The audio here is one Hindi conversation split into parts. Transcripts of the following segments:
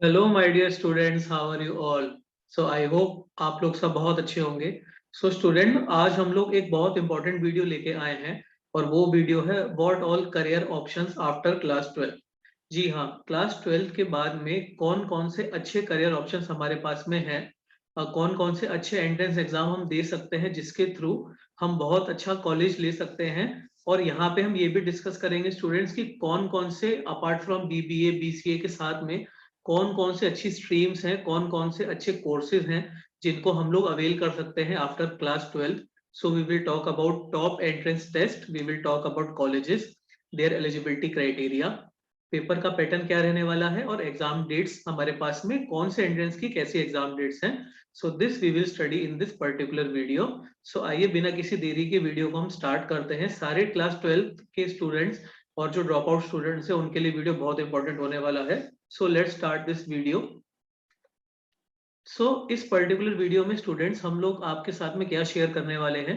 Hello my dear students, how are you all. So I hope आप लोग सब बहुत अच्छे होंगे। सो स्टूडेंट, आज हम लोग एक बहुत इंपॉर्टेंट वीडियो लेके आए हैं और वो वीडियो है what all career options after class 12। जी हाँ, क्लास 12 के बाद में कौन कौन से अच्छे करियर ऑप्शंस हमारे पास में हैं, कौन कौन से अच्छे एंट्रेंस एग्जाम हम दे सकते हैं जिसके थ्रू हम बहुत अच्छा कॉलेज ले सकते हैं। और यहाँ पे हम ये भी डिस्कस करेंगे स्टूडेंट्स की कौन कौन से अपार्ट फ्रॉम बीबीए बीसीए के साथ में कौन कौन से अच्छी स्ट्रीम्स हैं, कौन कौन से अच्छे कोर्सेज हैं जिनको हम लोग अवेल कर सकते हैं after class 12। So we will talk about top entrance test, we will talk about colleges, their eligibility criteria, paper का पैटर्न क्या रहने वाला है और एग्जाम डेट्स हमारे पास में कौन से एंट्रेंस की कैसी एग्जाम डेट्स हैं। So this we will study in this particular video. So आइए बिना किसी देरी के वीडियो को हम स्टार्ट करते हैं। सारे क्लास 12 के स्टूडेंट्स और जो ड्रॉप आउट स्टूडेंट्स हैं उनके लिए वीडियो बहुत इंपॉर्टेंट होने वाला है। So let's start this video. So इस पर्टिकुलर वीडियो में स्टूडेंट्स हम लोग आपके साथ में क्या शेयर करने वाले हैं।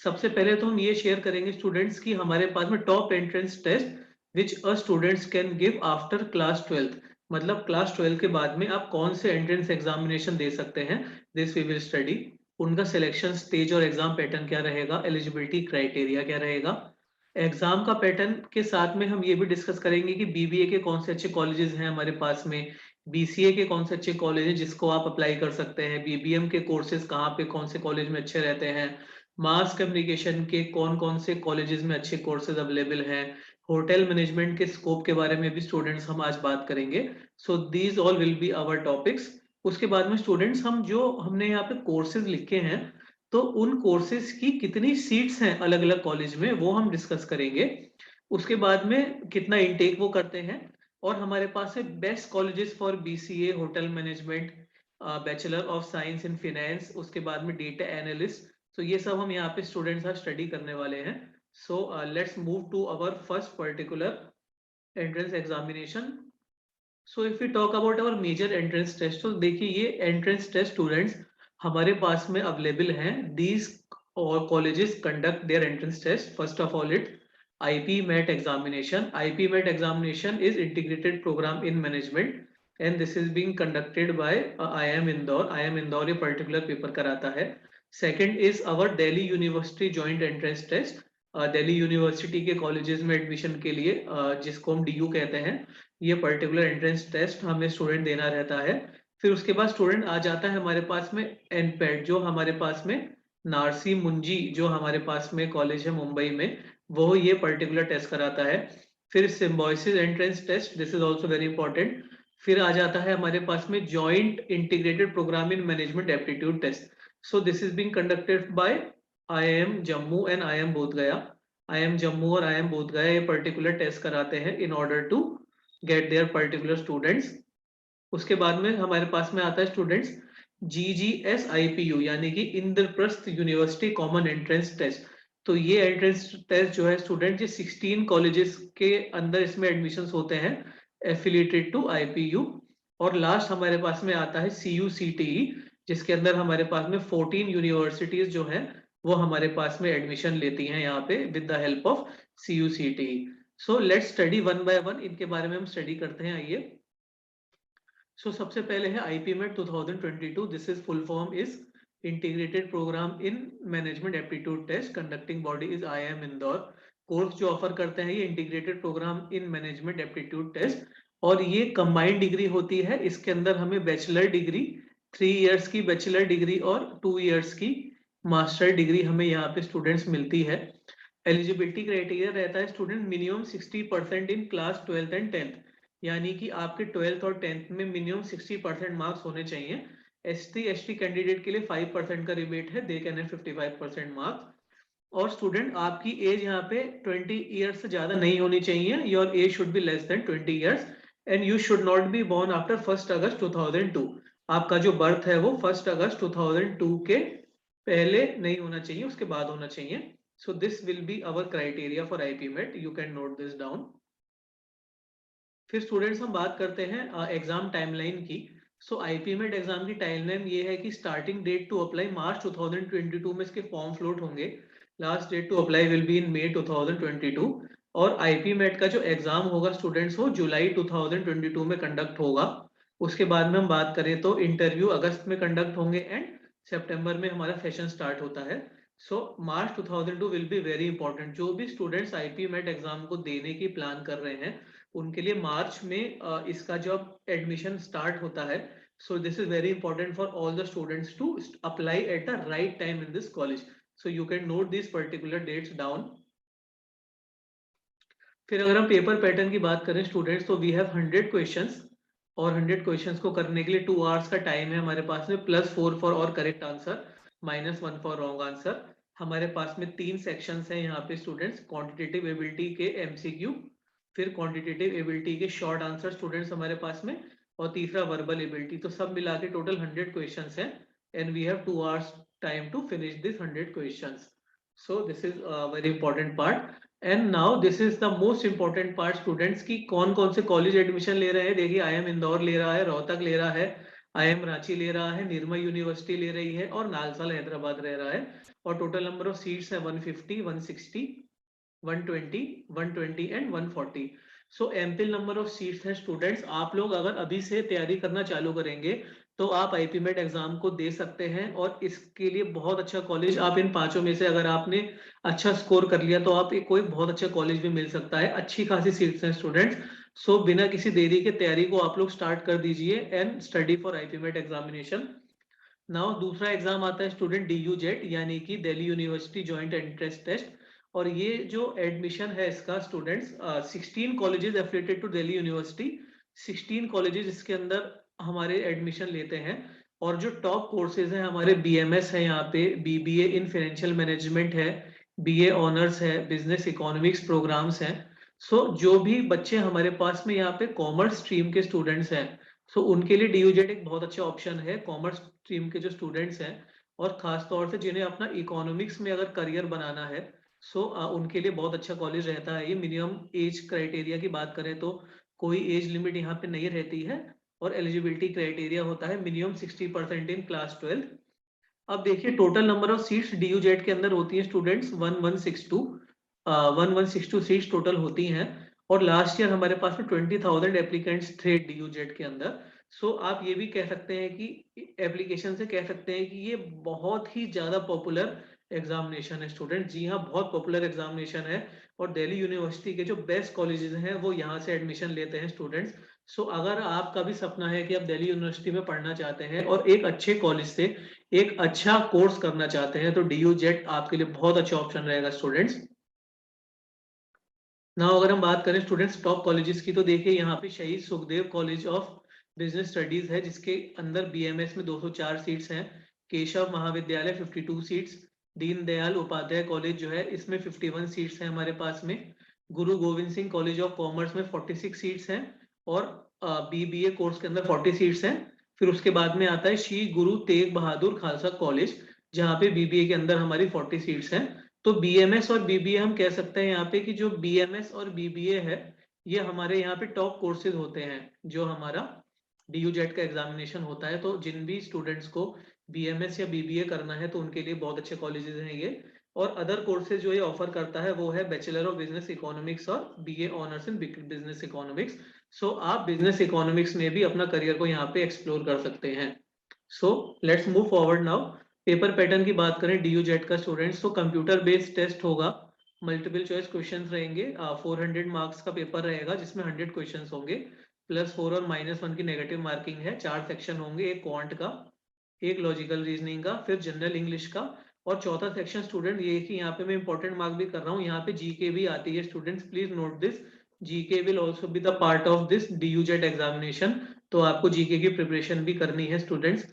सबसे पहले तो हम ये शेयर करेंगे स्टूडेंट्स की हमारे पास में top entrance test which a students can give after class 12। मतलब क्लास 12 के बाद में आप कौन से एंट्रेंस एग्जामिनेशन दे सकते हैं, दिस वी विल स्टडी। उनका सिलेक्शन स्टेज और एग्जाम पैटर्न क्या रहेगा, एलिजिबिलिटी क्राइटेरिया क्या रहेगा। एग्जाम का पैटर्न के साथ में हम ये भी डिस्कस करेंगे कि बीबीए के कौन से अच्छे कॉलेजेस हैं हमारे पास में, बीसीए के कौन से अच्छे कॉलेज हैं जिसको आप अप्लाई कर सकते हैं, बीबीएम के कोर्सेज कहाँ पे कौन से कॉलेज में अच्छे रहते हैं, मास कम्युनिकेशन के कौन कौन से कॉलेजेस में अच्छे कोर्सेज अवेलेबल हैं, होटल मैनेजमेंट के स्कोप के बारे में भी स्टूडेंट्स हम आज बात करेंगे। So these all will be our topics. उसके बाद में स्टूडेंट्स हम जो हमने यहाँ पे कोर्सेज लिखे हैं तो उन कोर्सेज की कितनी सीट्स हैं अलग अलग कॉलेज में वो हम डिस्कस करेंगे। उसके बाद में कितना इनटेक वो करते हैं और हमारे पास है best colleges for BCA, hotel management, bachelor of science in finance, उसके बाद में डेटा एनालिस्ट। तो ये सब हम यहाँ पे स्टूडेंट्स आज स्टडी करने वाले हैं। So let's move to our first particular entrance examination. So if you talk about our major entrance test, तो देखिए ये एंट्रेंस टेस्ट स्टूडेंट्स हमारे पास में अवेलेबल हैं। दीज और colleges conduct their entrance test. First of all it IP MET examination. IP MET examination is integrated program in management and this is being conducted by IIM Indore. IIM Indore ये particular paper कराता है। Second is our Delhi University Joint Entrance Test. Delhi university के कॉलेजेस में एडमिशन के लिए जिसको हम DU कहते हैं, ये पर्टिकुलर एंट्रेंस टेस्ट हमें स्टूडेंट देना रहता है। फिर उसके बाद स्टूडेंट आ जाता है हमारे पास में NPET, जो हमारे पास में नारसी मुंजी जो हमारे पास में कॉलेज है मुंबई में, वो ये पर्टिकुलर टेस्ट कराता है। फिर Symbiosis entrance test, this is also very important. फिर आ जाता है हमारे पास में joint integrated programme in management aptitude test. So this is being conducted by IIM Jammu and IIM Bodhgaya. IIM Jammu और IIM बोधगया ये पर्टिकुलर टेस्ट कराते हैं in order to get their particular students. उसके बाद में हमारे पास में आता है स्टूडेंट्स GGSIPU यानी कि Indraprastha university common entrance test. तो ये एंट्रेंस टेस्ट जो है स्टूडेंट, ये 16 कॉलेजेस के अंदर इसमें एडमिशंस होते हैं एफिलिएटेड टू IPU। और लास्ट हमारे पास में आता है CUCTE, जिसके अंदर हमारे पास में 14 यूनिवर्सिटीज जो है वो हमारे पास में एडमिशन लेती हैं यहाँ पे with the help of CUCTE। So let's study one by one, इनके बारे में हम स्टडी करते हैं। आइए। सबसे पहले है IP MET 2022। This is full form is integrated programme in management aptitude test, conducting body is IIM Indore. Course जो ऑफर करते हैं ये integrated programme in management aptitude test, और ये कंबाइंड डिग्री होती है। इसके अंदर हमें बैचलर डिग्री 3 इयर्स की बैचलर डिग्री और 2 इयर्स की मास्टर डिग्री हमें यहाँ पे स्टूडेंट्स मिलती है। एलिजिबिलिटी क्राइटेरिया रहता है student minimum 60% in class 12th and 10th, यानी कि आपके 12th और 10th में मिनिमम 60% मार्क्स होने चाहिए। ST/ST कैंडिडेट के लिए 5% का रिबेट है, दे कैन हैव 55% मार्क्स। और स्टूडेंट आपकी एज यहाँ पे 20 ईयर्स से ज्यादा नहीं होनी चाहिए। Your age should be less than 20 years and you should not be born after 1 August 2002। आपका जो बर्थ है वो 1 अगस्त 2002 के पहले नहीं होना चाहिए, उसके बाद होना चाहिए। So this will be our criteria for IP MET, you can note this down. फिर स्टूडेंट्स हम बात करते हैं एग्जाम टाइमलाइन की। IP MET एग्जाम की टाइमलाइन ये है कि starting date to apply March 2022 में इसके फॉर्म फ्लोट होंगे। Last date to apply will be in May 2022। और IP MET का जो एग्जाम होगा स्टूडेंट्स वो जुलाई 2022 में कंडक्ट होगा। उसके बाद में हम बात करें तो इंटरव्यू अगस्त में कंडक्ट होंगे एंड सितंबर में हमारा सेशन स्टार्ट होता है। सो मार्च 2002 विल बी वेरी इंपॉर्टेंट। जो भी स्टूडेंट्स आईपी मेट एग्जाम को देने की प्लान कर रहे हैं उनके लिए मार्च में इसका जब एडमिशन स्टार्ट होता है, so this is very important for all the students to apply at the right time in this college, so you can note these particular dates down। फिर अगर हम पेपर पैटर्न की बात करें स्टूडेंट्स, तो वी हैव 100 क्वेश्चंस और 100 क्वेश्चंस को करने के लिए 2 आवर्स का टाइम है हमारे पास में, +4 फॉर और correct answer, -1 for wrong answer. हमारे पास में 3 सेक्शंस हैं यहाँ पे स्टूडेंट्स, क्वांटिटेटिव एबिलिटी के एमसीक्यू, फिर क्वांटिटेटिव एबिलिटी के शॉर्ट आंसर स्टूडेंट्स हमारे पास में, और तीसरा वर्बल एबिलिटी। तो सब मिला के टोटल 100 क्वेश्चंस हैं and we have 2 hours time to finish this 100 questions. So this is very important part. And now this is the most important part students की कौन कौन से कॉलेज एडमिशन ले रहे हैं। देखिए IIM इंदौर ले रहा है, रोहतक ले रहा है, IIM रांची ले रहा है, निर्मा यूनिवर्सिटी ले रही है और नालसाल हैदराबाद ले रहा है। और टोटल नंबर ऑफ सीट्स है 150, 160, 120, 120 and 140। So ample number of seats हैं स्टूडेंट्स। आप लोग अगर अभी से तैयारी करना चालू करेंगे तो आप आईपी मेट एग्जाम को दे सकते हैं, और इसके लिए बहुत अच्छा कॉलेज, आप इन पांचों में से अगर आपने अच्छा स्कोर कर लिया तो आप कोई बहुत अच्छा कॉलेज भी मिल सकता है। अच्छी खासी सीट्स हैं स्टूडेंट्स। सो बिना किसी देरी के तैयारी को आप लोग स्टार्ट कर दीजिए and study for IP MET examination. Now दूसरा एग्जाम आता है स्टूडेंट DU जेट, यानी कि Delhi university joint entrance test. और ये जो एडमिशन है इसका students, 16 colleges affiliated to Delhi university, 16 colleges इसके अंदर हमारे एडमिशन लेते हैं। और जो टॉप कोर्सेज हैं हमारे BMS है, यहाँ पे BBA इन फाइनेंशियल मैनेजमेंट है, BA ऑनर्स है, बिजनेस इकोनॉमिक्स प्रोग्राम्स हैं। सो जो भी बच्चे हमारे पास में यहाँ पे कॉमर्स स्ट्रीम के स्टूडेंट्स हैं, सो उनके लिए DU जेट एक बहुत अच्छा ऑप्शन है। कॉमर्स स्ट्रीम के जो स्टूडेंट्स हैं और खास तौर से जिन्हें अपना इकोनॉमिक्स में अगर करियर बनाना है, सो उनके लिए बहुत अच्छा कॉलेज रहता है ये। मिनिमम एज क्राइटेरिया की बात करें तो कोई एज लिमिट यहाँ पे नहीं रहती है, और एलिजिबिलिटी क्राइटेरिया होता है मिनिमम 60% इन क्लास 12। अब देखिए total number of seats DU jet के अंदर होती है स्टूडेंट्स 1162 सीट्स टोटल होती हैं। और लास्ट ईयर हमारे पास में 20,000 एप्लीकेंट्स थे DU जेट के अंदर। सो आप ये भी कह सकते हैं कि एप्लीकेशन से कह सकते हैं कि ये बहुत ही ज्यादा पॉपुलर एग्जामिनेशन है स्टूडेंट। जी हाँ, बहुत पॉपुलर एग्जामिनेशन है, और दिल्ली यूनिवर्सिटी के जो बेस्ट कॉलेजेस हैं वो यहाँ से एडमिशन लेते हैं स्टूडेंट्स। सो अगर आपका भी सपना है कि आप दिल्ली यूनिवर्सिटी में पढ़ना चाहते हैं और एक अच्छे कॉलेज से एक अच्छा कोर्स करना चाहते हैं, तो DU जेट आपके लिए बहुत अच्छा ऑप्शन रहेगा स्टूडेंट्स। नाउ अगर हम बात करें स्टूडेंट्स टॉप कॉलेजेस की, तो देखिए यहाँ पे शहीद Sukhdev college of business studies है, जिसके अंदर BMS में 204 सीट्स हैं। केशव महाविद्यालय 52 सीट्स, दीन दयाल उपाध्याय कॉलेज जो है इसमें 51 सीट्स हैं हमारे पास में। गुरु Gobind Singh college of commerce में 46 सीट्स हैं, और BBA कोर्स के अंदर 40 सीट्स हैं। फिर उसके बाद में आता है श्री गुरु तेग बहादुर खालसा कॉलेज, जहाँ पे BBA के अंदर हमारी 40 सीट्स हैं। तो BMS और BBA हम कह सकते हैं यहाँ पे कि जो BMS और BBA है ये हमारे यहाँ पे टॉप कोर्सेज होते हैं जो हमारा DU जेट का एग्जामिनेशन होता है। तो जिन भी स्टूडेंट्स को BMS या BBA करना है तो उनके लिए बहुत अच्छे कॉलेजेस हैं ये। और अदर कोर्सेज जो ये ऑफर करता है वो है बैचलर ऑफ बिजनेस इकोनॉमिक्स और BA honours in business economics. So आप बिजनेस इकोनॉमिक्स में भी अपना करियर को यहाँ पे एक्सप्लोर कर सकते हैं। So let's move forward now. Paper pattern की बात करें DU जेट का स्टूडेंट्स, तो कंप्यूटर बेस्ड टेस्ट होगा, मल्टीपल चॉइस क्वेश्चंस रहेंगे, 400 मार्क्स का पेपर रहेगा जिसमें 100 क्वेश्चंस होंगे, +4 और -1 की नेगेटिव मार्किंग है। 4 सेक्शन होंगे, एक क्वांट का, एक लॉजिकल रीजनिंग का, फिर जनरल इंग्लिश का, और चौथा सेक्शन स्टूडेंट ये कि यहाँ पे मैं इंपॉर्टेंट मार्क भी कर रहा हूँ, यहाँ पे GK भी आती है students, please note this. GK will also be the part of this DU jet examination, तो आपको GK की प्रिपरेशन भी करनी है स्टूडेंट्स।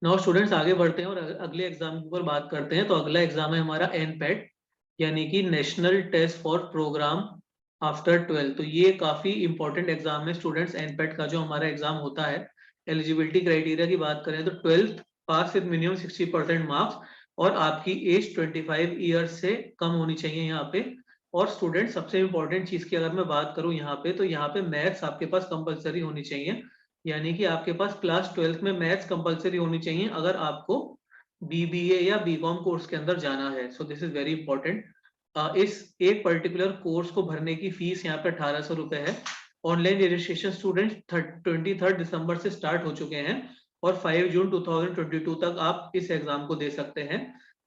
नाउ स्टूडेंट्स आगे बढ़ते हैं और अगले एग्जाम के ऊपर बात करते हैं। तो अगला एग्जाम है हमारा NPAT, यानी कि national test for programme after 12। तो ये काफी इंपॉर्टेंट एग्जाम है स्टूडेंट्स। NPAT का जो हमारा एग्जाम होता है, एलिजिबिलिटी क्राइटेरिया की बात करें तो 12th pass with minimum 60% marks, और आपकी एज 25 ईयर्स से कम होनी चाहिए यहाँ पे। और स्टूडेंट सबसे इंपॉर्टेंट चीज की अगर मैं बात करूँ यहाँ पे, तो यहाँ पे मैथ्स आपके पास कंपलसरी होनी चाहिए, यानी कि आपके पास क्लास 12th में मैथ्स कंपलसरी होनी चाहिए अगर आपको BBA या BCom कोर्स के अंदर जाना है। So this is very important. इस एक पर्टिकुलर कोर्स को भरने की फीस यहाँ पे 1800 रुपए है, ऑनलाइन रजिस्ट्रेशन स्टूडेंट्स 23 दिसंबर से स्टार्ट हो चुके हैं और 5 जून 2022 तक आप इस एग्जाम को दे सकते हैं।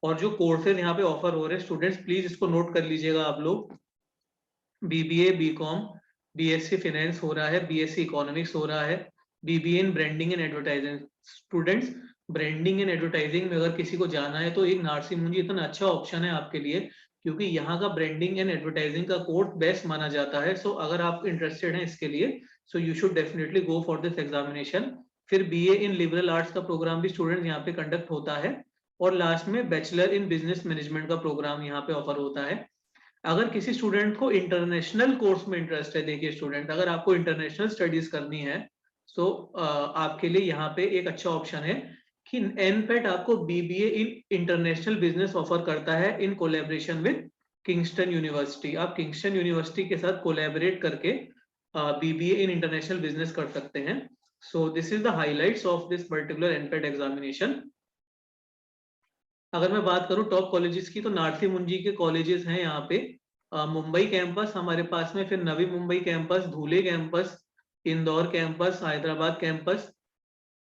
और जो कोर्सेज यहाँ पे ऑफर हो रहे हैं स्टूडेंट्स, प्लीज इसको नोट कर लीजिएगा आप लोग। बीबीए, बीकॉम, बीएससी फाइनेंस हो रहा है, बीएससी इकोनॉमिक्स हो रहा है, BBA in branding and advertising. Students, branding and advertising में अगर किसी को जाना है तो एक नार्सी मुंजी इतना अच्छा ऑप्शन है आपके लिए, क्योंकि यहाँ का ब्रांडिंग एंड एडवर्टाइजिंग का कोर्स बेस्ट माना जाता है। सो अगर आप इंटरेस्टेड हैं इसके लिए, so you should definitely go for this examination. फिर बीए इन लिबरल आर्ट्स का प्रोग्राम भी स्टूडेंट यहाँ पे कंडक्ट होता है, और लास्ट में बैचलर इन बिजनेस मैनेजमेंट का प्रोग्राम यहाँ पे ऑफर होता है। अगर किसी स्टूडेंट को इंटरनेशनल कोर्स में इंटरेस्ट है, देखिए स्टूडेंट, अगर आपको इंटरनेशनल स्टडीज करनी है तो आपके लिए यहाँ पे एक अच्छा ऑप्शन है कि एनपेट आपको BBA in international business offer करता है in collaboration with Kingston university. आप किंगस्टन यूनिवर्सिटी के साथ कोलैबोरेट करके बीबीए इन इंटरनेशनल बिजनेस कर सकते हैं। So this is the highlights of this particular NPAT examination. अगर मैं बात करूं टॉप कॉलेजेस की, तो नार्थी मुंजी के कॉलेजेस हैं यहाँ पे। मुंबई कैंपस हमारे पास में, फिर Navi Mumbai campus, Dhule campus, Indore campus, Hyderabad campus,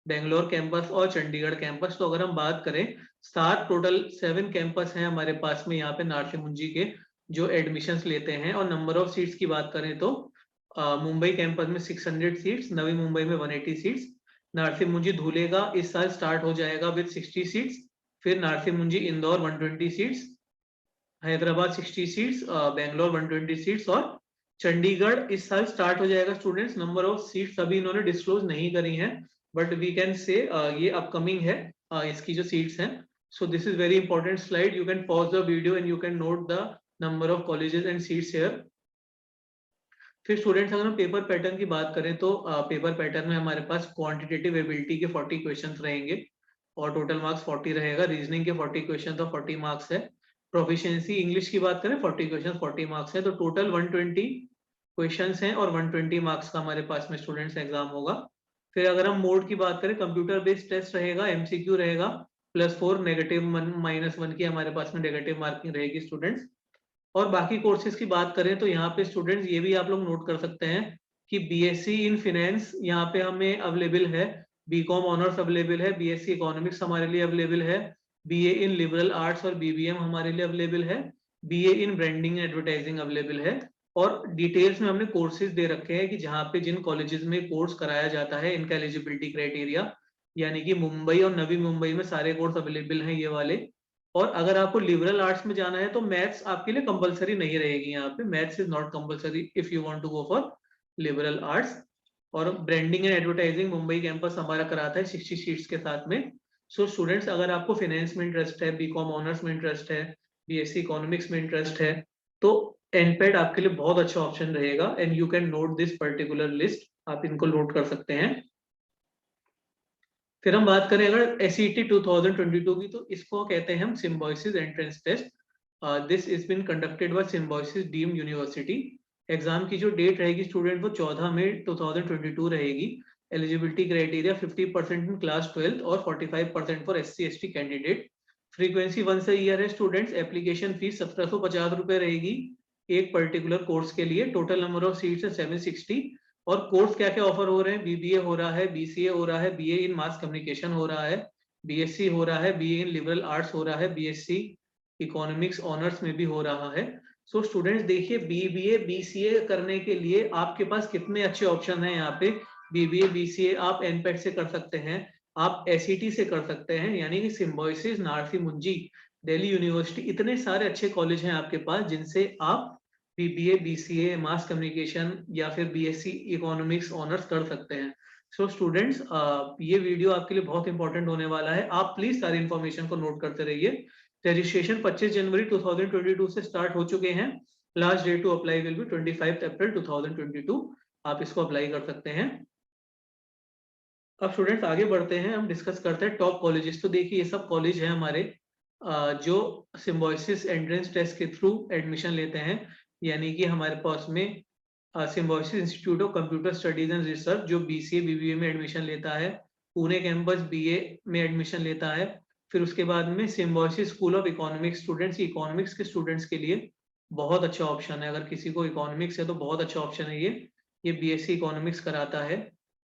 Bangalore campus और चंडीगढ़ कैंपस। तो अगर हम बात करें, 7 कैंपस हैं हमारे पास में यहाँ पे नार्थी मुंजी के, जो एडमिशंस लेते हैं। और नंबर ऑफ सीट्स की बात करें तो मुंबई कैंपस में 600 सीट्स, नवी मुंबई में 180 सीट्स, नार्थी मुंजी धुले का इस साल स्टार्ट हो जाएगा विद 60 सीट्स, फिर नार्थी मुंजी Indore 120 seats, Hyderabad 60 seats, Bangalore 120 seats, और चंडीगढ़ इस साल स्टार्ट हो जाएगा। स्टूडेंट्स, नंबर ऑफ सीट्स अभी इन्होंने डिस्क्लोज नहीं करी हैं, बट वी कैन से ये अपकमिंग है इसकी जो सीट्स हैं। So this is very important slide, you can pause the video and you can note the number of colleges and seats here. फिर स्टूडेंट्स, अगर हम पेपर पैटर्न की बात करें तो पेपर पैटर्न में हमारे पास क्वांटिटेटिव एबिलिटी के 40 क्वेश्चंस रहेंगे और टोटल मार्क्स 40 रहेगा। रीजनिंग के 40 क्वेश्चन तो 40 मार्क्स है। प्रोफिशिएंसी इंग्लिश की बात करें 40 क्वेश्चन 40 मार्क्स है, तो टोटल 120 क्वेश्चंस हैं और 120 मार्क्स का हमारे पास में स्टूडेंट्स एग्जाम होगा। फिर अगर हम मोड की बात करें, कंप्यूटर बेस्ड टेस्ट रहेगा, एमसीक्यू रहेगा, +4 -1 की हमारे पास में नेगेटिव मार्किंग रहेगी स्टूडेंट्स। और बाकी कोर्सेज की बात करें तो यहाँ पे स्टूडेंट्स ये भी आप लोग नोट कर सकते हैं कि बीएससी इन फाइनेंस यहाँ पे हमें अवेलेबल है, बीकॉम ऑनर्स अवेलेबल है, बीएससी इकोनॉमिक्स हमारे लिए अवेलेबल है, बीए इन लिबरल आर्ट्स और बीबीएम हमारे लिए अवेलेबल है, बीए इन ब्रांडिंग एडवर्टाइजिंग अवेलेबल है। और डिटेल्स में हमने कोर्सेज दे रखे हैं कि जहाँ पे जिन कॉलेजेस में कोर्स कराया जाता है, इनका एलिजिबिलिटी क्राइटेरिया, यानी कि मुंबई और नवी मुंबई में सारे कोर्स अवेलेबल हैं ये वाले। और अगर आपको लिबरल आर्ट्स में जाना है तो मैथ्स आपके लिए कंपलसरी नहीं रहेगी, यहाँ पे maths is not compulsory if you want to go for liberal arts. और branding and advertising Mumbai campus हमारा कराता है 60 सीट्स के साथ में। सो स्टूडेंट्स, अगर आपको फाइनेंस में इंटरेस्ट है, बीकॉम ऑनर्स में इंटरेस्ट है, बीएससी इकोनॉमिक्स में इंटरेस्ट है, तो एनपेड आपके लिए बहुत अच्छा ऑप्शन रहेगा and you can note this particular list, आप इनको नोट कर सकते हैं। फिर हम बात करें अगर SET 2022 की, तो इसको कहते हैं हम Symbiosis entrance test. This is been conducted by Symbiosis deemed university. Exam की जो डेट रहेगी स्टूडेंट वो 14 मई 2022 रहेगी। एलिजिबिलिटी क्राइटेरिया 50% इन क्लास 12 और 45% for SC/ST candidate. Frequency once a year है स्टूडेंट्स। एप्लीकेशन फीस 1750 रुपए रहेगी एक पर्टिकुलर कोर्स के लिए। टोटल नंबर ऑफ सीट्स है 760। और कोर्स क्या क्या ऑफर हो रहे हैं, बीबीए हो रहा है, बीसीए हो रहा है, बीए इन मास कम्युनिकेशन हो रहा है, बीएससी हो रहा है, बीए इन लिबरल आर्ट्स हो रहा है, बीएससी इकोनॉमिक्स ऑनर्स में भी हो रहा है। सो स्टूडेंट्स देखिए, बीबीए बीसीए करने के लिए आपके पास कितने अच्छे ऑप्शन हैं यहाँ पे। बीबीए बीसीए आप एनपेट से कर सकते हैं, आप एसईटी से कर सकते हैं, यानी कि सिम्बायोसिस, नार्थी मुंजी, दिल्ली यूनिवर्सिटी, इतने सारे अच्छे कॉलेज हैं आपके पास जिनसे आप बीबीए बीसीए मास कम्युनिकेशन या फिर बीएससी इकोनॉमिक्स ऑनर्स कर सकते हैं। सो स्टूडेंट्स, ये वीडियो आपके लिए बहुत इंपॉर्टेंट होने वाला है, आप प्लीज सारी इंफॉर्मेशन को नोट करते रहिए। रजिस्ट्रेशन 25 जनवरी 2022 से स्टार्ट हो चुके हैं। Last date to apply will be 25 April 2022। आप इसको अप्लाई कर सकते हैं। अब स्टूडेंट्स आगे बढ़ते हैं, हम डिस्कस करते हैं टॉप कॉलेजेस। तो देखिए ये सब कॉलेज हैं हमारे जो सिम्बायोसिस एंट्रेंस टेस्ट के थ्रू एडमिशन लेते हैं, यानी कि हमारे पास में symbiosis institute of computer studies and research जो बीसीए बीबीए में एडमिशन लेता है, पुणे कैंपस बीए में एडमिशन लेता है। फिर उसके बाद में symbiosis school of economics, students economics के स्टूडेंट्स के लिए बहुत अच्छा ऑप्शन है। अगर किसी को इकोनॉमिक्स है तो बहुत अच्छा ऑप्शन है ये। ये BSc इकोनॉमिक्स कराता है।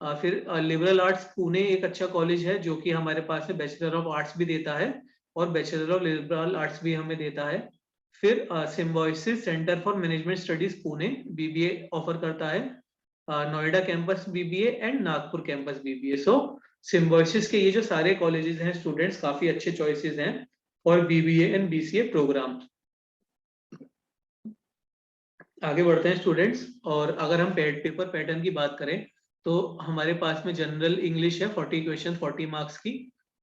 फिर लिबरल आर्ट्स पुणे एक अच्छा कॉलेज है जो कि हमारे पास में बैचलर ऑफ आर्ट्स भी देता है और बैचलर ऑफ लिबरल आर्ट्स भी हमें देता है। फिर Symbiosis centre for management studies Pune BBA offer करता है। Noida campus BBA and Nagpur campus BBA। So Symbiosis के ये जो सारे कॉलेजेस हैं स्टूडेंट्स, काफी अच्छे चॉइसेस हैं for BBA and BCA programme. आगे बढ़ते हैं स्टूडेंट्स, और अगर हम पेपर पैटर्न की बात करें तो हमारे पास में जनरल इंग्लिश है 40 क्वेश्चन 40 मार्क्स की।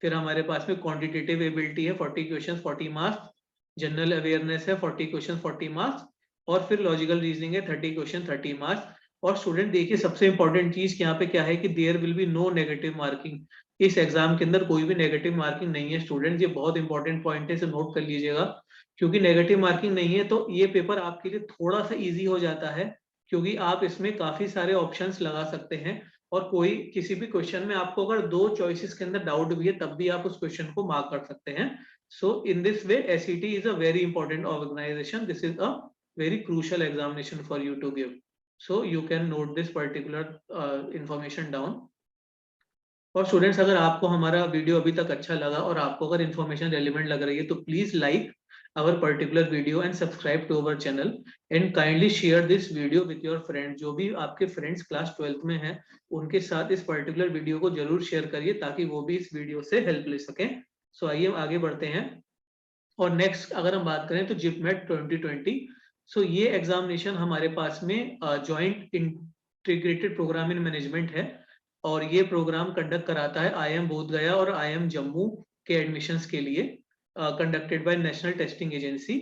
फिर हमारे पास में क्वांटिटेटिव एबिलिटी है 40 क्वेश्चन 40 मार्क्स। जनरल अवेयरनेस है 40 क्वेश्चन 40 मार्क्स। और फिर लॉजिकल रीजनिंग है 30 क्वेश्चन 30 मार्क्स। और स्टूडेंट देखिए सबसे इंपॉर्टेंट चीज यहाँ पे क्या है कि there will be no negative marking. इस एग्जाम के अंदर कोई भी नेगेटिव मार्किंग नहीं है स्टूडेंट, ये बहुत इंपॉर्टेंट पॉइंट है, इसे नोट कर लीजिएगा। क्योंकि नेगेटिव मार्किंग नहीं है तो ये पेपर आपके लिए थोड़ा सा इजी हो जाता है, क्योंकि आप इसमें काफी सारे ऑप्शंस लगा सकते हैं और कोई किसी भी क्वेश्चन में आपको अगर 2 चॉइसेस के अंदर डाउट भी है तब भी आप उस क्वेश्चन को मार्क कर सकते हैं। So in this way SET is a very important organisation, this is a very crucial examination for you to give, so you can note this particular information down। और स्टूडेंट्स अगर आपको हमारा वीडियो अभी तक अच्छा लगा और आपको अगर इन्फॉर्मेशन रेलिवेंट लग रही है तो please like our particular video and subscribe to our channel and kindly share this video with your friends। जो भी आपके फ्रेंड्स क्लास 12th में हैं उनके साथ इस पर्टिकुलर वीडियो को जरूर शेयर करिए ताकि वो भी इस वीडियो से हेल्प ले सकें। सो आइए आगे बढ़ते हैं। और नेक्स्ट अगर हम बात करें तो जिपमेट 2020। सो ये एग्जामिनेशन हमारे पास में joint integrated programme in management है और ये प्रोग्राम कंडक्ट कराता है IIM बोधगया और IIM जम्मू के एडमिशंस के लिए, conducted by national testing agency.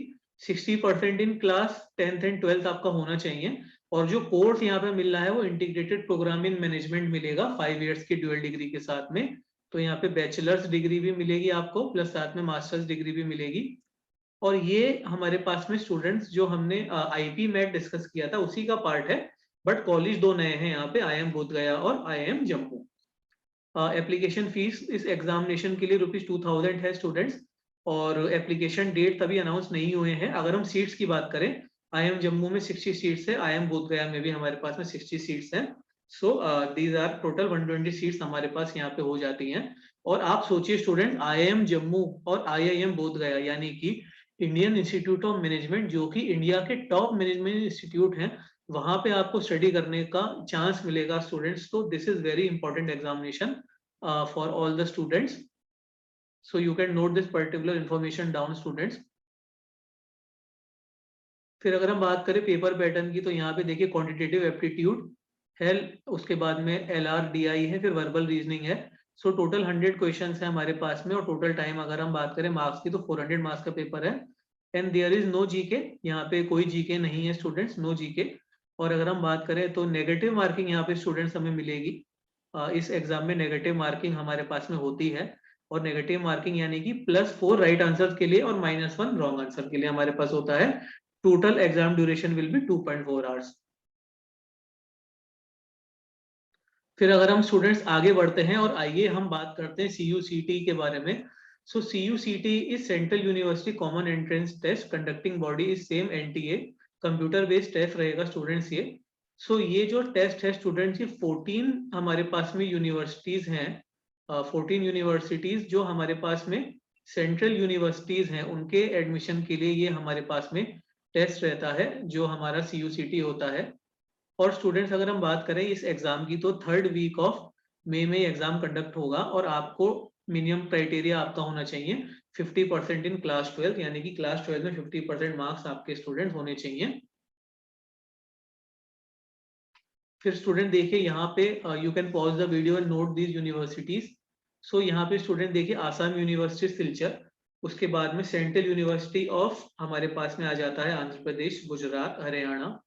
60% in class 10th and 12th आपका होना चाहिए। और जो कोर्स यहाँ पे मिल रहा है वो इंटीग्रेटेड प्रोग्राम इन मैनेजमेंट मिलेगा 5 इयर्स की ड्यूअल डिग्री के साथ में। तो यहाँ पे बैचलर्स डिग्री भी मिलेगी आपको प्लस साथ में मास्टर्स डिग्री भी मिलेगी। और ये हमारे पास में स्टूडेंट्स जो हमने IP मैट डिस्कस किया था उसी का पार्ट है, बट कॉलेज 2 नए हैं यहाँ पे, IIM बोधगया और IIM जम्मू। एप्लीकेशन फीस इस एग्जामिनेशन के लिए ₹2000 है स्टूडेंट्स, और एप्लीकेशन डेट तभी अनाउंस नहीं हुए हैं। अगर हम सीट्स की बात करें IIM जम्मू में 60 सीट्स है, IIM बोधगया में भी हमारे पास में 60 सीट्स हैं। So these are total 120 seats हमारे पास यहाँ पे हो जाती हैं। और आप सोचिए स्टूडेंट, IIM जम्मू और IIM बोधगया यानी कि इंडियन इंस्टीट्यूट ऑफ मैनेजमेंट जो कि इंडिया के टॉप मैनेजमेंट इंस्टीट्यूट हैं, वहां पे आपको स्टडी करने का चांस मिलेगा स्टूडेंट्स। तो this is very important examination for all the students, so you can note this particular information down students। फिर अगर हम बात करें पेपर पैटर्न की तो यहाँ पे देखिए क्वांटिटेटिव एप्टीट्यूड है, उसके बाद में LRDI है, फिर वर्बल रीजनिंग है। सो टोटल 100 क्वेश्चन है हमारे पास में, और टोटल टाइम अगर हम बात करें मार्क्स की तो 400 मार्क्स का पेपर है। And there is no GK, यहाँ पे कोई GK नहीं है स्टूडेंट्स, नो GK। और अगर हम बात करें तो नेगेटिव मार्किंग यहाँ पे स्टूडेंट्स हमें मिलेगी। इस एग्जाम में नेगेटिव मार्किंग हमारे पास में होती है, और नेगेटिव मार्किंग यानी कि +4 राइट आंसर के लिए और -1 रॉन्ग आंसर के लिए हमारे पास होता है। Total exam duration will be 2.4 hours. फिर अगर हम स्टूडेंट्स आगे बढ़ते हैं और आइए हम बात करते हैं CUCT के बारे में। So CUCT is central university common entrance test, conducting body is same NTA, computer based test रहेगा स्टूडेंट्स ये। सो ये जो टेस्ट है स्टूडेंट्स, ये 14 हमारे पास में यूनिवर्सिटीज हैं, 14 यूनिवर्सिटीज जो हमारे पास में सेंट्रल यूनिवर्सिटीज हैं उनके एडमिशन के लिए ये हमारे पास में टेस्ट रहता है जो हमारा CUCT होता है। और स्टूडेंट्स अगर हम बात करें इस एग्जाम की तो 3rd वीक ऑफ मई में एग्जाम कंडक्ट होगा, और आपको मिनिमम क्राइटेरिया आपका होना चाहिए 50% इन क्लास 12, यानी कि क्लास 12 में 50% मार्क्स आपके स्टूडेंट होने चाहिए। फिर स्टूडेंट देखिए यहाँ पे you can pause the video and note these universities. So यहाँ पे स्टूडेंट देखिए आसाम यूनिवर्सिटी सिलचर, उसके बाद में सेंट्रल यूनिवर्सिटी ऑफ हमारे पास में आ जाता है आंध्र प्रदेश, गुजरात, हरियाणा,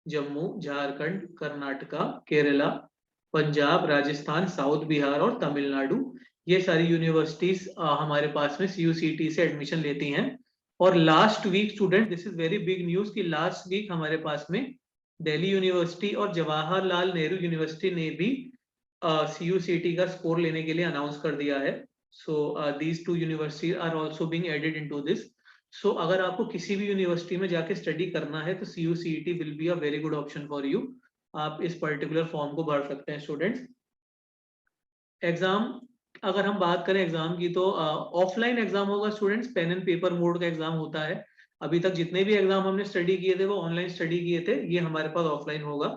जम्मू, झारखंड, कर्नाटका, केरला, पंजाब, राजस्थान, साउथ बिहार और तमिलनाडु। ये सारी यूनिवर्सिटीज हमारे पास में CUCT से एडमिशन लेती हैं। और last week student, this is very big news कि लास्ट वीक हमारे पास में दिल्ली यूनिवर्सिटी और जवाहरलाल नेहरू यूनिवर्सिटी ने भी CUCT का स्कोर लेने के लिए अनाउंस कर दिया है। So these 2 university are also being added into this. So अगर आपको किसी भी यूनिवर्सिटी में जाके स्टडी करना है तो CUCT will be a very good option for you. आप इस पर्टिकुलर फॉर्म को भर सकते हैं स्टूडेंट्स। एग्जाम अगर हम बात करें एग्जाम की तो ऑफलाइन एग्जाम होगा students, pen and paper mode का एग्जाम होता है। अभी तक जितने भी एग्जाम हमने स्टडी किए थे वो ऑनलाइन स्टडी किए थे, ये हमारे पास ऑफलाइन होगा।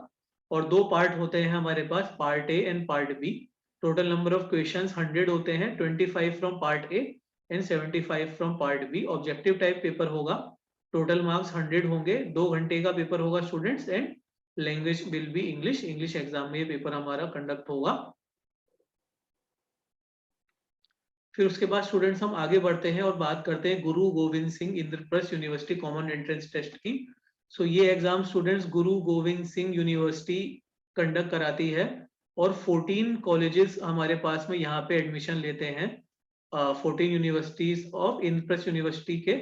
और दो पार्ट होते हैं हमारे पास, part A and part B. Total number of questions 100 होते हैं, 25 from part A and 75 from part B. Objective type paper होगा, टोटल मार्क्स 100 होंगे, 2 घंटे का पेपर होगा students. And language will be English, English exam में ये पेपर हमारा कंडक्ट होगा। फिर उसके बाद स्टूडेंट्स हम आगे बढ़ते हैं और बात करते हैं Guru Gobind Singh Indraprastha university common entrance test की। सो ये एग्जाम स्टूडेंट्स गुरु गोविंद सिंह यूनिवर्सिटी कंडक्ट कराती है और 14 कॉलेजेस हमारे पास में यहाँ पे एडमिशन लेते हैं। 14 यूनिवर्सिटीज ऑफ इंद्रप्रस्थ यूनिवर्सिटी के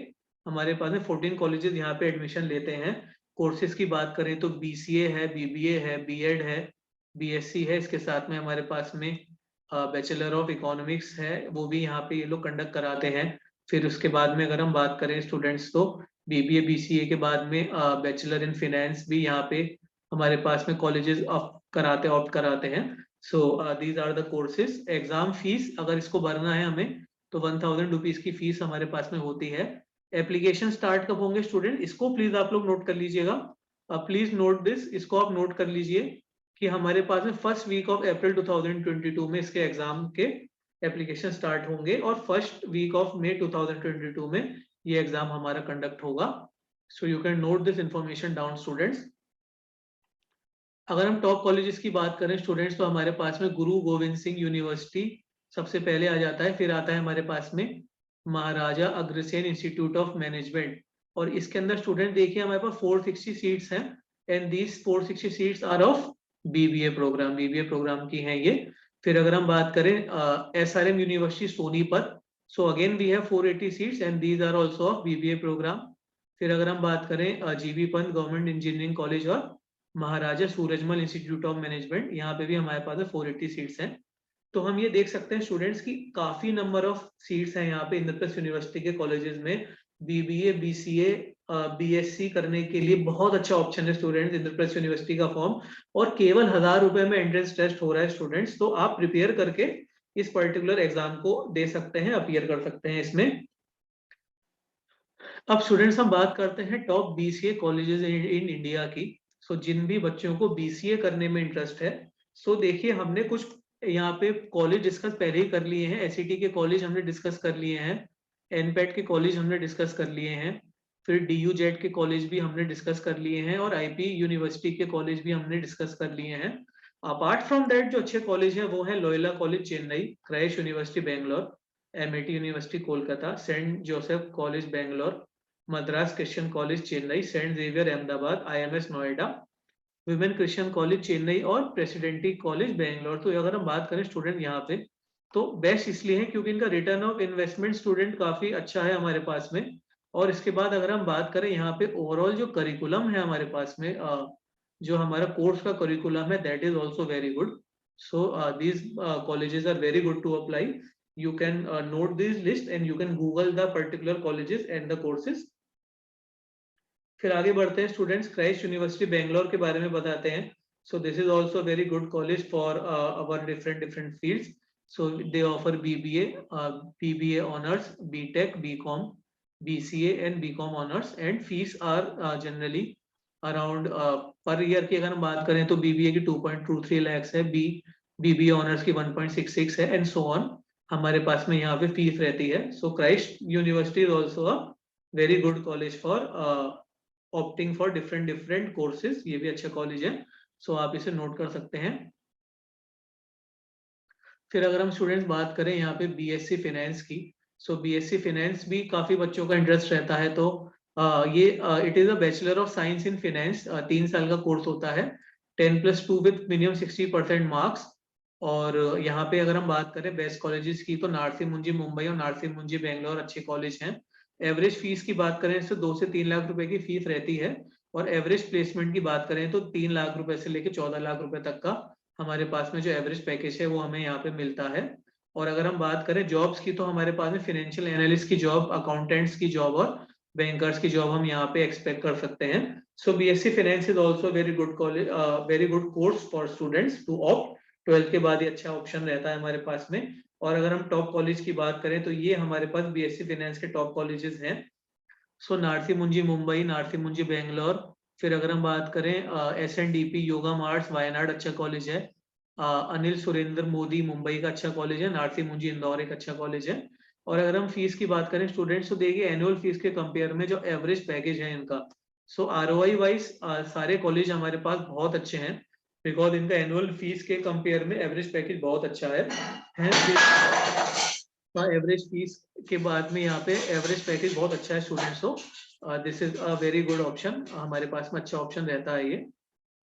हमारे पास में 14 कॉलेजेस यहाँ पे एडमिशन लेते हैं। कोर्सेज की बात करें तो BCA है, BBA है, B.Ed है, BSc है, इसके साथ में हमारे पास में बैचलर ऑफ इकोनॉमिक्स है, वो भी यहाँ पे ये लोग कंडक्ट कराते हैं। फिर उसके बाद में अगर हम बात करें स्टूडेंट्स तो BBA BCA के बाद में बैचलर इन फाइनेंस भी यहाँ पे हमारे पास में कॉलेजेस ऑप्ट कराते हैं। So these are the courses. Exam fees अगर इसको भरना है हमें तो 1000 रुपीज की फीस हमारे पास में होती है। एप्लीकेशन स्टार्ट कब होंगे स्टूडेंट, इसको प्लीज आप लोग नोट कर लीजिएगा। प्लीज नोट दिस, इसको आप नोट कर लीजिए कि हमारे पास में फर्स्ट वीक ऑफ अप्रैल 2022 में इसके एग्जाम के एप्लीकेशन स्टार्ट होंगे और फर्स्ट वीक ऑफ मई 2022 में ये एग्जाम हमारा कंडक्ट होगा। So you can note this information down students. अगर हम टॉप कॉलेजेस की बात करें स्टूडेंट्स तो हमारे पास में गुरु गोविंद सिंह यूनिवर्सिटी सबसे पहले आ जाता है, फिर आता है हमारे पास में Maharaja Agrasen institute of management. और इसके अंदर स्टूडेंट देखिए हमारे पास 460 सीट्स हैं and these 460 seats are of BBA programme, BBA programme की हैं ये। फिर अगर हम बात करें SRM university Sonipat, so again we have 480 seats and these are also of BBA programme. फिर अगर हम बात करें GB Pant government engineering college और Maharaja Surajmal institute of management, यहाँ पे भी हमारे पास 480 सीट्स हैं। तो हम ये देख सकते हैं स्टूडेंट्स की काफी नंबर ऑफ सीट्स हैं यहाँ पे इंद्रप्रस्थ यूनिवर्सिटी के कॉलेजेस में। BBA BCA BSc करने के लिए बहुत अच्छा ऑप्शन है स्टूडेंट्स इंद्रप्रस्थ यूनिवर्सिटी का फॉर्म, और केवल 1000 रुपए में एंट्रेंस टेस्ट हो रहा है स्टूडेंट्स। तो आप प्रिपेयर करके इस पर्टिकुलर एग्जाम को दे सकते हैं, अपीयर कर सकते हैं इसमें। अब स्टूडेंट्स हम बात करते हैं top BCA colleges in India की। सो जिन भी बच्चों को BCA करने में इंटरेस्ट है, सो देखिए हमने कुछ यहाँ पे कॉलेज डिस्कस पहले ही कर लिए हैं। SET के कॉलेज हमने डिस्कस कर लिए हैं, NPAT के कॉलेज हमने डिस्कस कर लिए हैं, फिर DUJET के कॉलेज भी हमने डिस्कस कर लिए हैं और IP यूनिवर्सिटी के कॉलेज भी हमने डिस्कस कर लिए हैं। अपार्ट फ्रॉम दैट जो अच्छे कॉलेज हैं वो है Loyola college Chennai, Christ university Bangalore, MIT university Kolkata, Saint Joseph college Bangalore, Madras Christian college Chennai, Saint Xavier Ahmedabad, IMS Noida, women Christian college Chennai और प्रेसिडेंटी कॉलेज बैंगलोर। तो अगर हम बात करें स्टूडेंट यहाँ पे तो बेस्ट इसलिए है क्योंकि इनका रिटर्न ऑफ इन्वेस्टमेंट स्टूडेंट काफी अच्छा है हमारे पास में। और इसके बाद अगर हम बात करें यहाँ पे ओवरऑल जो करिकुलम है हमारे पास में, जो हमारा कोर्स का करिकुलम है that is also very good. So these colleges are very good to apply. You can note this list and you can Google the particular colleges and the courses. फिर आगे बढ़ते हैं स्टूडेंट्स, क्राइस्ट यूनिवर्सिटी बैंगलोर के बारे में बताते हैं। So this is also very good college for our different fields. So they offer BBA honours, BTech, BCom, BCA and BCom honours and fees are generally around per year की अगर हम बात करें तो BBA की 2.23 lakhs है, BBA ऑनर्स की 1.66 है एंड सो ऑन हमारे पास में यहाँ पे फीस रहती है। So Christ university is also a very good college for opting for different courses, ये भी अच्छा कॉलेज है। सो आप इसे नोट कर सकते हैं। फिर अगर हम स्टूडेंट्स बात करें यहाँ पे BSc फाइनेंस की, सो BSc फाइनेंस भी काफी बच्चों का इंटरेस्ट रहता है। तो ये it is a bachelor of science in finance, 3 साल का कोर्स होता है, 10+2 विद मिनिमम 60% मार्क्स। और यहाँ पे अगर हम बात करें बेस्ट कॉलेजेस की तो नारसी मुंजी मुंबई और नारसी मुंजी बैंगलोर अच्छे कॉलेज हैं। एवरेज फीस की बात करें तो 2 से 3 लाख रुपए की फीस रहती है और एवरेज प्लेसमेंट की बात करें तो 3 लाख रुपए से लेकर 14 लाख रुपए तक का हमारे पास में जो एवरेज पैकेज है वो हमें यहाँ पे मिलता है। और अगर हम बात करें जॉब्स की तो हमारे पास में फाइनेंशियल एनालिस्ट की जॉब, अकाउंटेंट्स की जॉब और बैंकर्स की जॉब हम यहाँ पे एक्सपेक्ट कर सकते हैं। So BSc Finance is also very good college, very good course for students to opt. 12th के बाद ये अच्छा ऑप्शन रहता है हमारे पास में। और अगर हम टॉप कॉलेज की बात करें तो ये हमारे पास BSc Finance के टॉप कॉलेजेस हैं। सो नार्थी मुंजी मुंबई, नार्थी मुंजी बेंगलोर। फिर अगर हम बात करें SNDP योगम आर्ट्स वायनाड अच्छा कॉलेज है। अनिल सुरेंद्र मोदी मुंबई का अच्छा कॉलेज है। नार्थी मुंजी इंदौर एक अच्छा कॉलेज है। और अगर हम फीस की बात करें स्टूडेंट्स तो देखिए एनुअल फीस के कंपेयर में जो एवरेज पैकेज है इनका, सो ROI वाइज सारे कॉलेज हमारे पास बहुत अच्छे हैं, बिकॉज इनका एनुअल फीस के कंपेयर में एवरेज पैकेज बहुत अच्छा है। एवरेज फीस के बाद में यहाँ पे एवरेज पैकेज बहुत अच्छा है स्टूडेंट्स को। This is a very good option, हमारे पास में अच्छा ऑप्शन रहता है ये।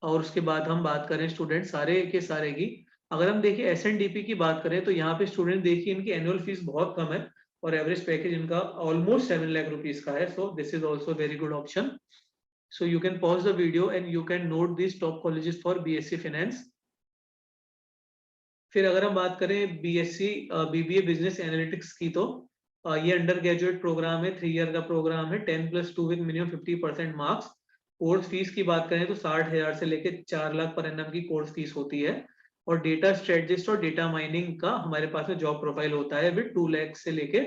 और उसके बाद हम बात करें स्टूडेंट सारे के सारे की, अगर हम देखिए SNDP की बात करें तो यहाँ पे स्टूडेंट देखिए इनकी एनुअल फीस बहुत कम है और एवरेज पैकेज इनका ऑलमोस्ट 7 लाख रुपीज का है। So this is also very good option. So you can pause the video and you can note these top colleges for BSc Finance. फिर अगर हम बात करें BSc BBA Business Analytics की तो ये अंडर ग्रेजुएट प्रोग्राम है, 3 ईयर का प्रोग्राम है, 10+2 with minimum 50% marks. Course fees की बात करें तो 60,000 से लेके 4 लाख पर एनम की कोर्स फीस होती है। और डेटा स्ट्रेटजिस्ट और डेटा माइनिंग का हमारे पास में जॉब प्रोफाइल होता है विद 2 लाख से लेके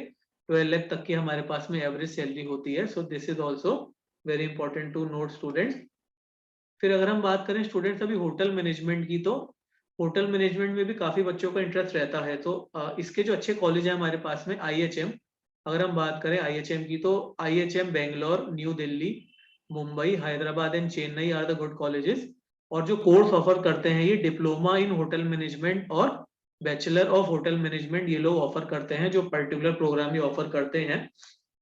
12 लाख तक की हमारे पास में एवरेज सैलरी होती है। So this is also very important to note students. फिर अगर हम बात करें स्टूडेंट्स अभी होटल मैनेजमेंट की तो होटल मैनेजमेंट में भी काफी बच्चों का इंटरेस्ट रहता है। तो इसके जो अच्छे कॉलेज है हमारे पास में IHM, अगर हम बात करें IHM की तो IHM Bangalore, New Delhi, Mumbai, Hyderabad and Chennai are the good colleges. और जो कोर्स ऑफर करते हैं ये डिप्लोमा इन होटल मैनेजमेंट और बैचलर ऑफ होटल मैनेजमेंट ये लोग ऑफर करते हैं, जो पर्टिकुलर प्रोग्राम ये ऑफर करते हैं।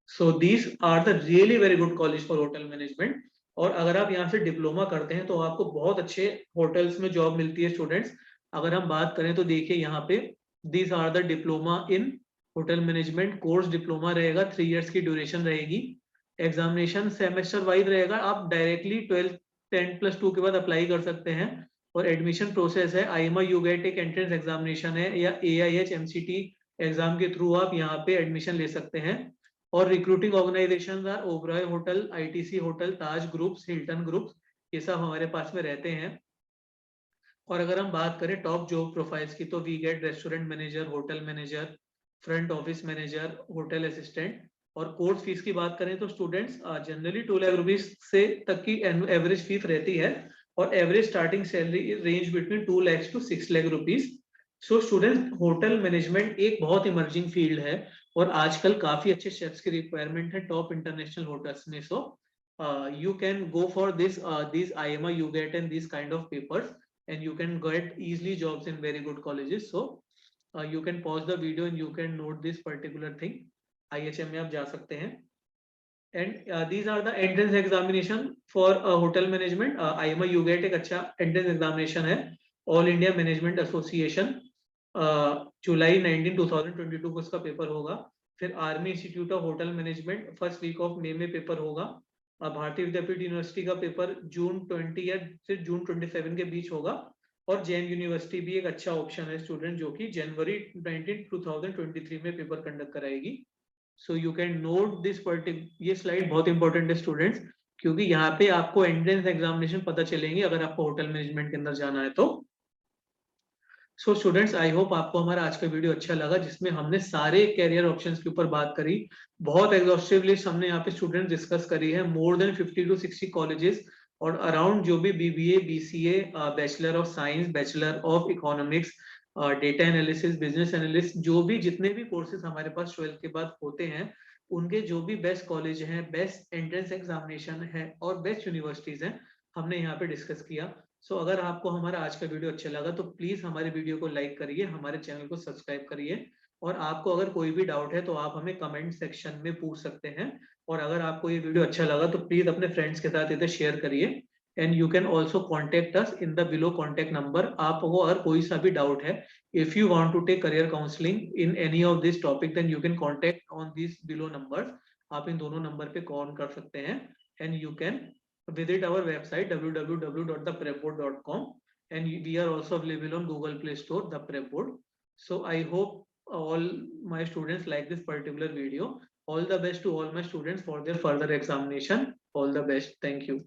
So these are the really very good college for hotel management. और अगर आप यहाँ से डिप्लोमा करते हैं तो आपको बहुत अच्छे होटल्स में जॉब मिलती है स्टूडेंट्स। अगर हम बात करें तो देखिए यहाँ पे these are the diploma in hotel management course, diploma रहेगा, 3 इयर्स की ड्यूरेशन रहेगी, एग्जामिनेशन सेमेस्टर वाइज रहेगा, आप डायरेक्टली 12 10+2 के बाद अप्लाई कर सकते हैं। और एडमिशन प्रोसेस है IIMA UGAT एक एंट्रेंस एग्जामिनेशन है या AIH MCT एग्जाम के थ्रू आप यहाँ पे एडमिशन ले सकते हैं। और recruiting organisation are Oberoi hotel, ITC hotel, Taj groups, Hilton groups, ये सब हमारे पास में रहते हैं। और अगर हम बात करें टॉप जॉब प्रोफाइल्स की तो we get restaurant manager, hotel manager, front office manager, hotel assistant. और कोर्स फीस की बात करें तो स्टूडेंट्स जनरली 2 लाख रुपीज से तक की एवरेज फीस रहती है और average starting salary range between 2 lakh to 6 lakh rupees. So student hotel management एक बहुत इमर्जिंग फील्ड है और आजकल काफी अच्छे शेफ्स की रिक्वायरमेंट है टॉप इंटरनेशनल होटल्स में। सो you can go for this these IIMA UGAT and these kind of papers and you can get easily jobs in very good colleges. So you can pause the video and you can note this particular thing. IHM में आप जा सकते हैं। And these are the entrance examination for hotel management. IIMA UGAT एक अच्छा entrance examination है, All India Management Association, जुलाई 19 2022 को इसका पेपर होगा। फिर army institute of hotel management first week of May में पेपर होगा। भारतीय विद्यापीठ यूनिवर्सिटी का पेपर जून 20 या फिर जून 27 के बीच होगा। और जैन यूनिवर्सिटी भी एक अच्छा ऑप्शन है स्टूडेंट, जो कि जनवरी 19 2023 में पेपर कंडक्ट कराएगी। So you can note this ये स्लाइड बहुत इंपॉर्टेंट है स्टूडेंट्स, क्योंकि यहाँ पे आपको एंट्रेंस एग्जामिनेशन पता चलेंगे अगर आपको होटल मैनेजमेंट के अंदर जाना है तो। सो स्टूडेंट्स आई होप आपको हमारा आज का वीडियो अच्छा लगा, जिसमें हमने सारे कैरियर ऑप्शंस के ऊपर बात करी। बहुत एग्जॉस्टिव लिस्ट हमने यहाँ पे स्टूडेंट डिस्कस करी है, मोर देन 50 to 60 कॉलेजेस और अराउंड जो भी BBA, BCA, bachelor of science, bachelor of economics, data analysis, business analyst, जो भी जितने भी कोर्सेज हमारे पास 12th के बाद होते हैं, उनके जो भी बेस्ट कॉलेज हैं, बेस्ट एंट्रेंस एग्जामिनेशन है और बेस्ट यूनिवर्सिटीज हैं, हमने यहाँ पे डिस्कस किया। सो अगर आपको हमारा आज का वीडियो अच्छा लगा तो प्लीज हमारे वीडियो को लाइक करिए, हमारे चैनल को सब्सक्राइब करिए। और आपको अगर कोई भी डाउट है तो आप हमें कमेंट सेक्शन में पूछ सकते हैं। और अगर आपको ये वीडियो अच्छा लगा तो प्लीज अपने फ्रेंड्स के साथ इसे शेयर करिए। And you can also contact us in the below contact number. आपको अगर कोई सा भी डाउट है, if you want to take career counselling in any of this topic, then you can contact on this below numbers. आप इन दोनों नंबर पे कॉल कर सकते हैं। And you can visit our website www.theprepboard.com, and we are also available on Google Play Store, the Prepboard. So I hope all my students like this particular video. All the best to all my students for their further examination. All the best. Thank you.